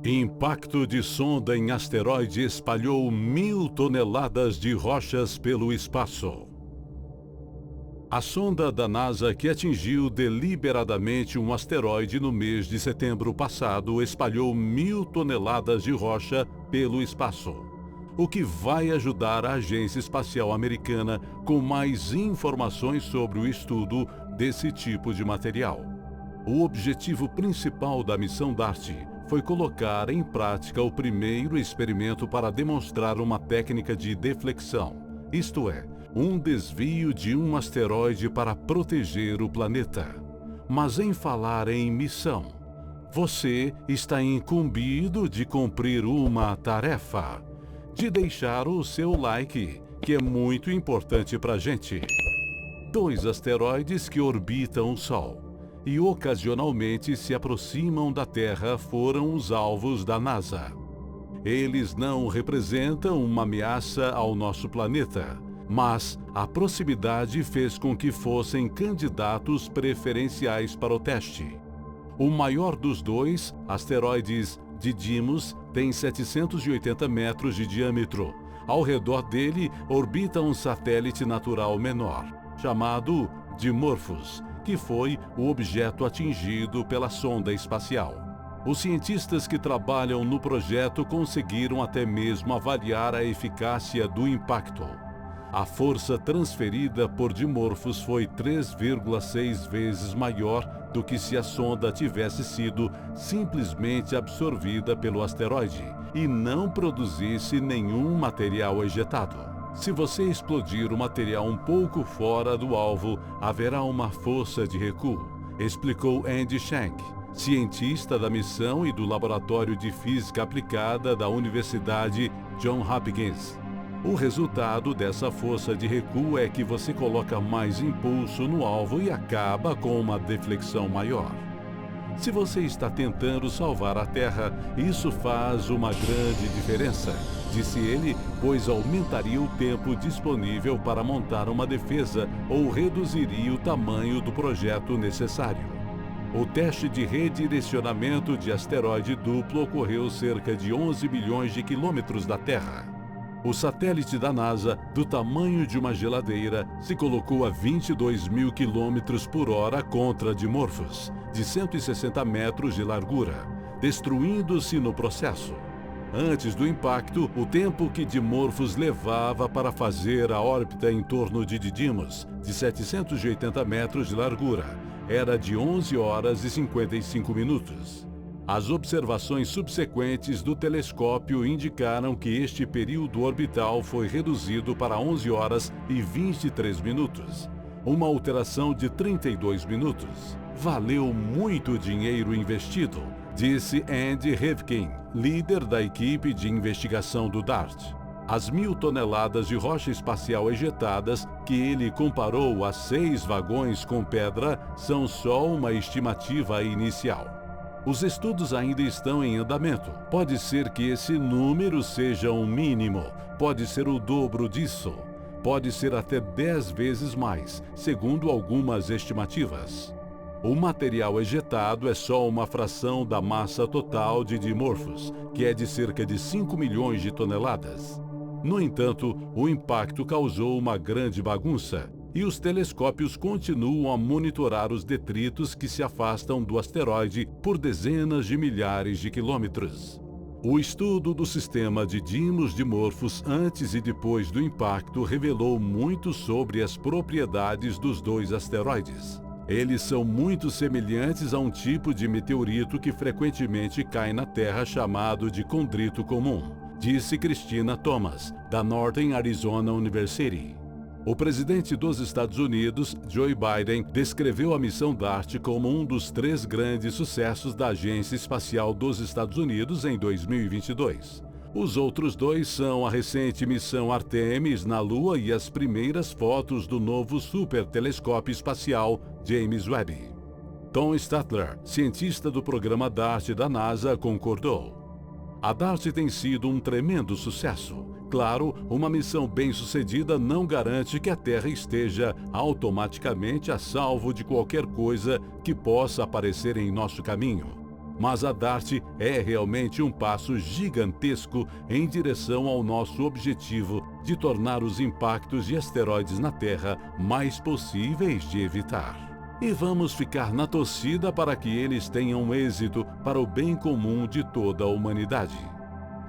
Impacto de sonda em asteroide espalhou 1.000 toneladas de rochas pelo espaço. A sonda da NASA que atingiu deliberadamente um asteroide no mês de setembro passado espalhou 1.000 toneladas de rocha pelo espaço, o que vai ajudar a Agência Espacial Americana com mais informações sobre o estudo desse tipo de material. O objetivo principal da missão DART foi colocar em prática o primeiro experimento para demonstrar uma técnica de deflexão, isto é, um desvio de um asteroide para proteger o planeta. Mas em falar em missão, você está incumbido de cumprir uma tarefa, de deixar o seu like, que é muito importante para a gente. 2 asteroides que orbitam o Sol e ocasionalmente se aproximam da Terra foram os alvos da NASA. Eles não representam uma ameaça ao nosso planeta, mas a proximidade fez com que fossem candidatos preferenciais para o teste. O maior dos 2, asteroides Didymos, tem 780 metros de diâmetro. Ao redor dele orbita um satélite natural menor, chamado Dimorphos, que foi o objeto atingido pela sonda espacial. Os cientistas que trabalham no projeto conseguiram até mesmo avaliar a eficácia do impacto. A força transferida por Dimorphos foi 3,6 vezes maior do que se a sonda tivesse sido simplesmente absorvida pelo asteroide e não produzisse nenhum material ejetado. Se você explodir o material um pouco fora do alvo, haverá uma força de recuo, explicou Andy Shank, cientista da missão e do Laboratório de Física Aplicada da Universidade Johns Hopkins. O resultado dessa força de recuo é que você coloca mais impulso no alvo e acaba com uma deflexão maior. Se você está tentando salvar a Terra, isso faz uma grande diferença, disse ele, pois aumentaria o tempo disponível para montar uma defesa ou reduziria o tamanho do projeto necessário. O teste de redirecionamento de asteroide duplo ocorreu cerca de 11 milhões de quilômetros da Terra. O satélite da NASA, do tamanho de uma geladeira, se colocou a 22 mil quilômetros por hora contra Dimorphos, de 160 metros de largura, destruindo-se no processo. Antes do impacto, o tempo que Dimorphos levava para fazer a órbita em torno de Didymos, de 780 metros de largura, era de 11 horas e 55 minutos. As observações subsequentes do telescópio indicaram que este período orbital foi reduzido para 11 horas e 23 minutos, uma alteração de 32 minutos. Valeu muito dinheiro investido, disse Andy Rivkin, líder da equipe de investigação do DART. As 1.000 toneladas de rocha espacial ejetadas, que ele comparou a 6 vagões com pedra, são só uma estimativa inicial. Os estudos ainda estão em andamento. Pode ser que esse número seja um mínimo, pode ser o dobro disso, pode ser até 10 vezes mais, segundo algumas estimativas. O material ejetado é só uma fração da massa total de Dimorphos, que é de cerca de 5 milhões de toneladas. No entanto, o impacto causou uma grande bagunça, e os telescópios continuam a monitorar os detritos que se afastam do asteroide por dezenas de milhares de quilômetros. O estudo do sistema de Didymos-Dimorphos antes e depois do impacto revelou muito sobre as propriedades dos 2 asteroides. Eles são muito semelhantes a um tipo de meteorito que frequentemente cai na Terra chamado de condrito comum, disse Christina Thomas, da Northern Arizona University. O presidente dos Estados Unidos, Joe Biden, descreveu a missão DART como um dos 3 grandes sucessos da Agência Espacial dos Estados Unidos em 2022. Os outros 2 são a recente missão Artemis na Lua e as primeiras fotos do novo supertelescópio espacial James Webb. Tom Statler, cientista do programa DART da NASA, concordou. A DART tem sido um tremendo sucesso. Claro, uma missão bem-sucedida não garante que a Terra esteja automaticamente a salvo de qualquer coisa que possa aparecer em nosso caminho. Mas a DART é realmente um passo gigantesco em direção ao nosso objetivo de tornar os impactos de asteroides na Terra mais possíveis de evitar. E vamos ficar na torcida para que eles tenham êxito para o bem comum de toda a humanidade.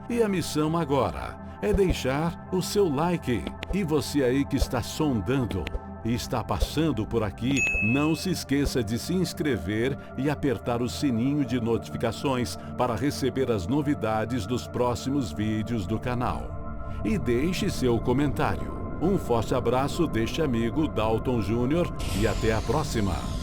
E a missão agora é deixar o seu like. E você aí que está sondando e está passando por aqui, não se esqueça de se inscrever e apertar o sininho de notificações para receber as novidades dos próximos vídeos do canal. E deixe seu comentário. Um forte abraço deste amigo Dalton Júnior e até a próxima!